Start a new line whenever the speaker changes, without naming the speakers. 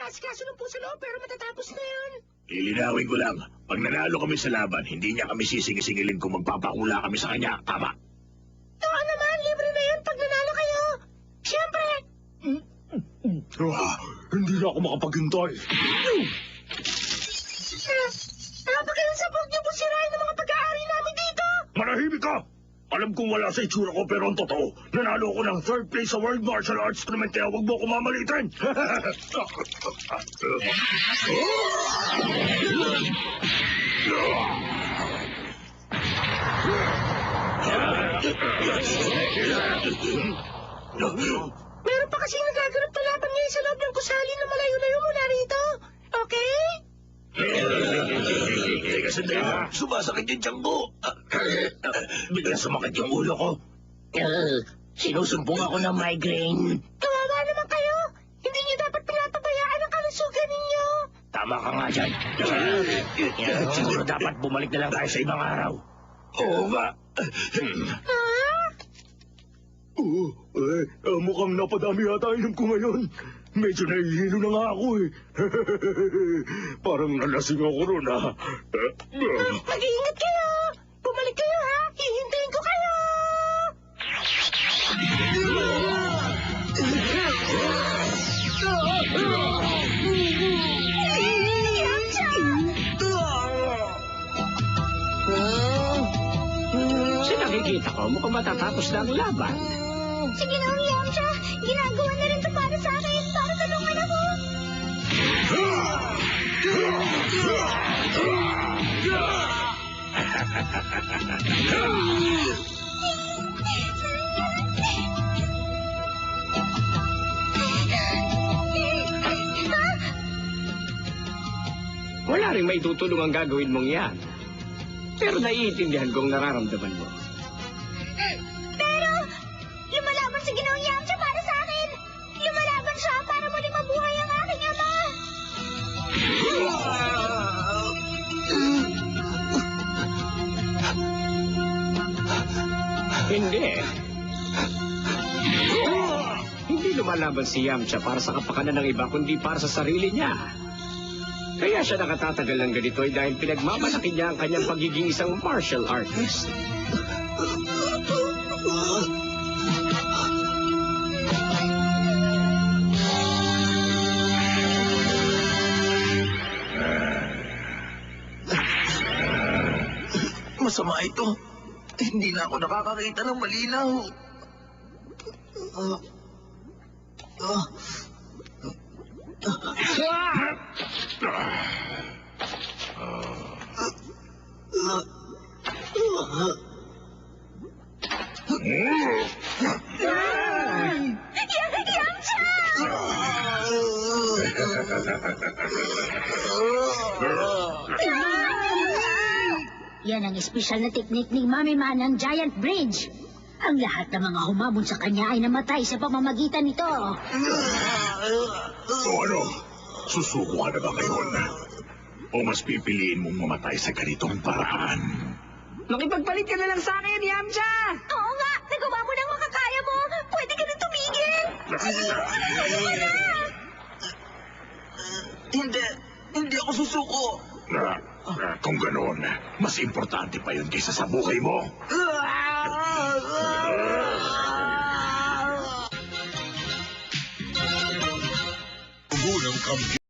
Asikaso ng puso loob, pero matatapos na yun.
Lilinawin ko lang, pag nanalo kami sa laban, hindi niya kami sisingisingilin kung magpapakula kami sa kanya. Tama.
Oo naman, libre na yun pag nanalo kayo. Siyempre.
Hindi na ako makapaghintay.
Napakainsabog niyo po sirain ng mga pag-aari namin dito.
Manahimik ka! Alam kong wala sa itsura ko pero ang totoo, nanalo ko ng 3rd place sa World Martial Arts Tournament kaya huwag mo ako mamalitin!
Meron pa kasing nagaganap na laban ngayon sa loob ng gusali na malayo-layo mula rito. Okay?
Teka sandali na, sumasakit yung tiyan ko. Bigla sumakit yung ulo ko. Sinusumpong ako ng migraine.
Kawawa naman kayo. Hindi niyo dapat pinapabayaan ang kalusugan ninyo.
Tama ka nga dyan. Siguro dapat bumalik na lang tayo sa ibang araw. Oo nga. Mukhang napadami yata inom ko ngayon. Medyo nahihilo na nga ako eh. Parang nalasing ako ron ha.
Mag-iingat kayo. Bumalik kayo ha. Hihintayin ko kayo.
Sa nakikita ko, mukhang matatapos na ang laban.
Sige na, Yamcha. Ginagawa na rin ito para sa akin. Para tulungan ako.
Wala rin may tutulong ang gagawin mong yan. Pero naiintindihan kong nararamdaman mo.
Pero, lumalaban si Ginoong Yamcha para sa akin. Lumalaban siya para muli mabuhay ang aking ama.
Hindi. Hindi lumalaban si Yamcha para sa kapakanan ng iba, kundi para sa sarili niya. Kaya siya nakatatagal ng ganito ay dahil pinagmamalaki niya ang kanyang pagiging isang martial artist.
Masama ito. Hindi na ako nakakakita ng malinaw.
Yan ang espesyal na teknik ni Mami Man ng Giant Bridge. Ang lahat ng mga humabon sa kanya ay namatay sa pamamagitan nito.
So ano? Susuko ka na ba ngayon? O mas pipiliin mong mamatay sa ganitong paraan?
Makipagpalit ka na lang sa akin, Yamcha!
Oo nga, nagawa mo na ang makakaya mo. Pwede ka na tumigil.
Hindi ako susuko. Kung ganoon, mas importante pa yun kaysa sa buhay mo. Unang kampi.